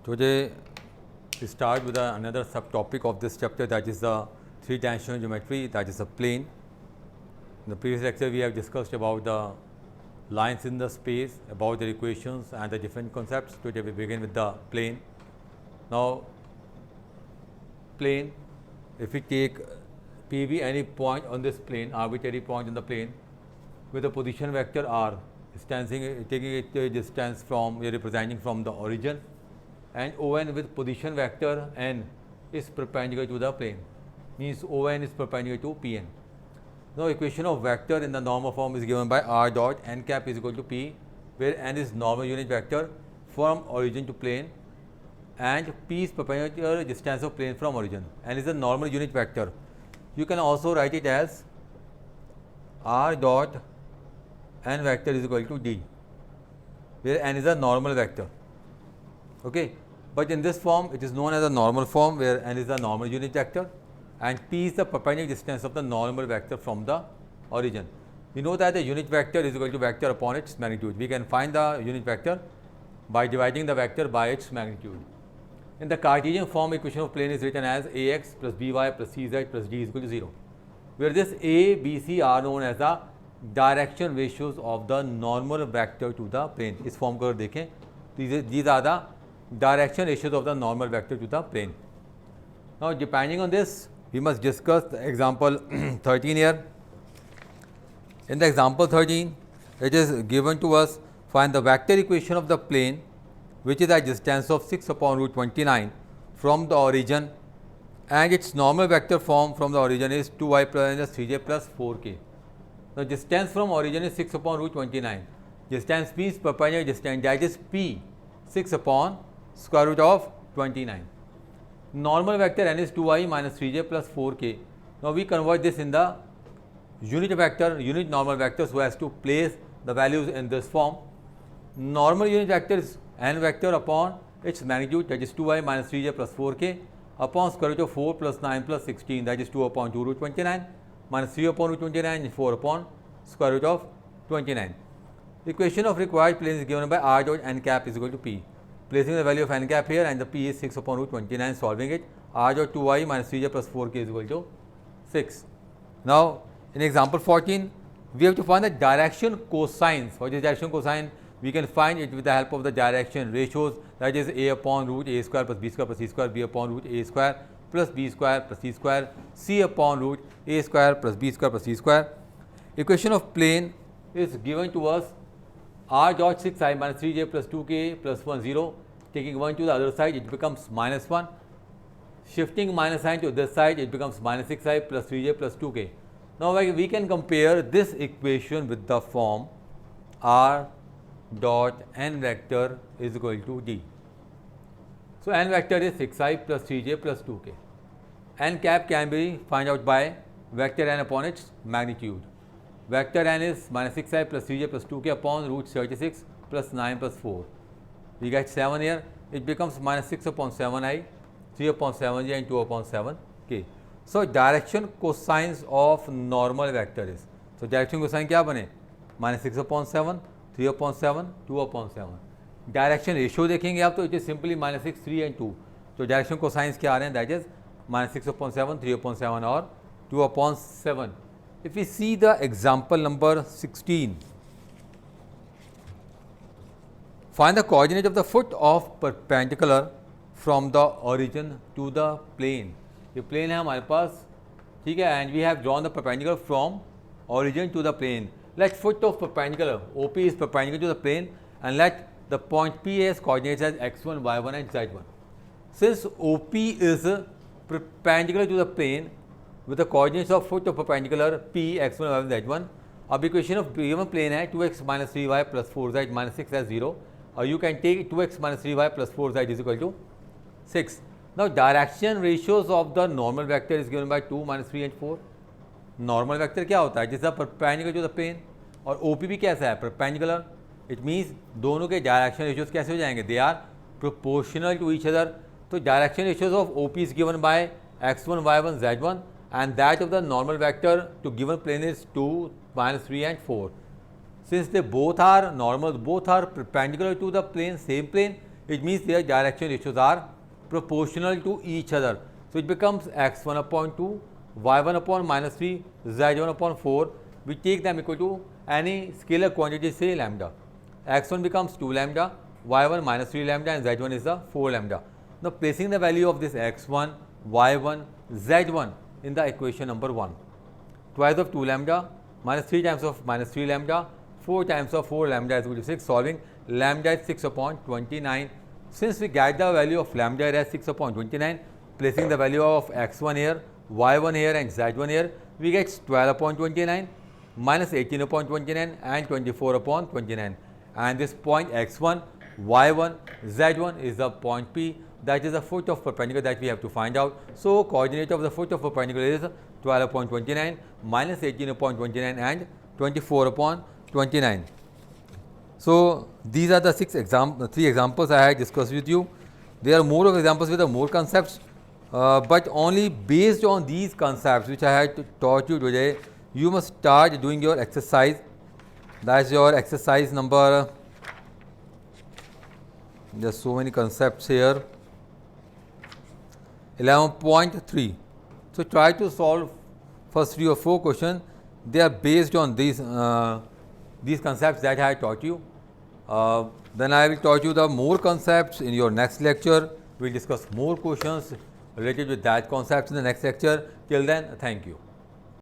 Today we start with another subtopic of this chapter, that is the three-dimensional geometry, that is a plane. In the previous lecture we have discussed about the lines in the space, about their equations and the different concepts. Today we begin with the plane. Now plane, if we take PV any point on this plane, arbitrary point on the plane with a position vector r, taking it a distance from, we are representing from the origin, and ON with position vector n is perpendicular to the plane, means ON is perpendicular to Pn. Now equation of vector in the normal form is given by r dot n cap is equal to P, where n is normal unit vector from origin to plane and P is perpendicular distance of plane from origin. N is a normal unit vector. You can also write it as r dot n vector is equal to D, where n is a normal vector. Okay, but in this form it is known as a normal form, where n is a normal unit vector and P is the perpendicular distance of the normal vector from the origin. We know that the unit vector is equal to vector upon its magnitude. We can find the unit vector by dividing the vector by its magnitude. In the Cartesian form, equation of plane is written as Ax plus By plus Cz plus D is equal to 0, where this A, B, C are known as the direction ratios of the normal vector to the plane. इस form को देखें, these are the direction ratios of the normal vector to the plane. Now depending on this, we must discuss the example 13 here. In the example 13, it is given to us, find the vector equation of the plane which is at distance of 6 upon root 29 from the origin, and its normal vector form from the origin is 2y plus 3j plus 4k. The distance from origin is 6 upon root 29. Distance means perpendicular distance, that is P, 6 upon square root of 29. Normal vector n is 2y minus 3j plus 4k. Now we convert this in the unit vector, unit normal vector, so as to place the values in this form. Normal unit vector is n vector upon its magnitude, that is 2y minus 3j plus 4k, upon square root of 4 plus 9 plus 16, that is 2 upon 2 root 29 minus 3 upon root 29 and 4 upon square root of 29. Equation of required plane is given by r dot n cap is equal to P. Placing the value of n cap here, and the P is 6 upon root 29, solving it, r dot 2y minus 3j plus 4k is equal to 6. Now in example 14, we have to find the direction cosines. What is direction cosine? We can find it with the help of the direction ratios, that is a upon root a square plus b square plus c square, b upon root a square plus b square plus c square, c upon root a square plus b square plus c square. Equation of plane is given to us, r dot 6i minus 3j plus 2k plus 1 0, taking 1 to the other side it becomes minus 1, shifting minus sign to this side it becomes minus 6i plus 3j plus 2k. Now we can compare this equation with the form r dot n vector is equal to D. So n vector is 6i plus 3j plus 2k. N cap can be find out by vector n upon its magnitude. Vector n is minus 6i plus 3j plus 2k upon root 36 plus 9 plus 4. We get 7 here. It becomes minus 6 upon 7i, 3 upon 7j and 2 upon 7k. So direction cosines of normal vector is, so direction cosine क्या बने, minus 6 upon 7, 3 upon 7, 2 upon 7. Direction ratio देखेंगे आप तो it is simply minus 6, 3 and 2. तो direction को science क्या आ रहे हैं, that is minus 6 upon 7, 3 upon 7 और 2 upon 7. If we see the example number 16, find the coordinate of the foot of perpendicular from the origin to the plane. ये plane है हमारे पास, ठीक है, and we have drawn the perpendicular from origin to the plane. Let foot of perpendicular, OP is perpendicular to the plane, and let the point P as coordinates as x1, y1 and z1. Since OP is perpendicular to the plane with the coordinates of foot of perpendicular P, x1, y1, z1, अब equation of given plane है 2x minus 3y plus 4z minus 6 as 0, or you can take 2x minus 3y plus 4z is equal to 6. Now direction ratios of the normal vector is given by 2 minus 3 and 4. Normal vector क्या होता है, जैसा perpendicular to the plane, और OP भी कैसा है, perpendicular. It means दोनों के डायरेक्शन रेशियोज कैसे हो जाएंगे, they are proportional to each other. तो direction ratios of OP is given by x1, y1, z1, and that of the normal vector to given plane is 2, minus 3 and 4. Since they both are normal, both are perpendicular to the plane, same plane, it means their direction ratios are proportional to each other. So it becomes x1 upon 2, y1 upon minus 3, z1 upon 4. We take them equal to any scalar quantity, say lambda. x1 becomes 2 lambda, y1 minus 3 lambda, and z1 is the 4 lambda. Now placing the value of this x1, y1, z1 in the equation number 1. Twice of 2 lambda minus 3 times of minus 3 lambda, 4 times of 4 lambda is equal to 6. Solving, lambda is 6 upon 29. Since we get the value of lambda as 6 upon 29, placing the value of x1 here, y1 here, and z1 here, we get 12 upon 29 minus 18 upon 29 and 24 upon 29. And this point x1, y1, z1 is the point P, that is the foot of perpendicular that we have to find out. So coordinate of the foot of perpendicular is 12 upon 29 minus 18 upon 29 and 24 upon 29. So these are the three examples I had discussed with you. There are more of examples with more concepts, but only based on these concepts which I had taught you today, you must start doing your exercise. That's your exercise number. There are so many concepts here. 11.3. So try to solve first 3 or 4 questions. They are based on these concepts that I taught you. Then I will taught you the more concepts in your next lecture. We will discuss more questions related with that concepts in the next lecture. Till then, thank you.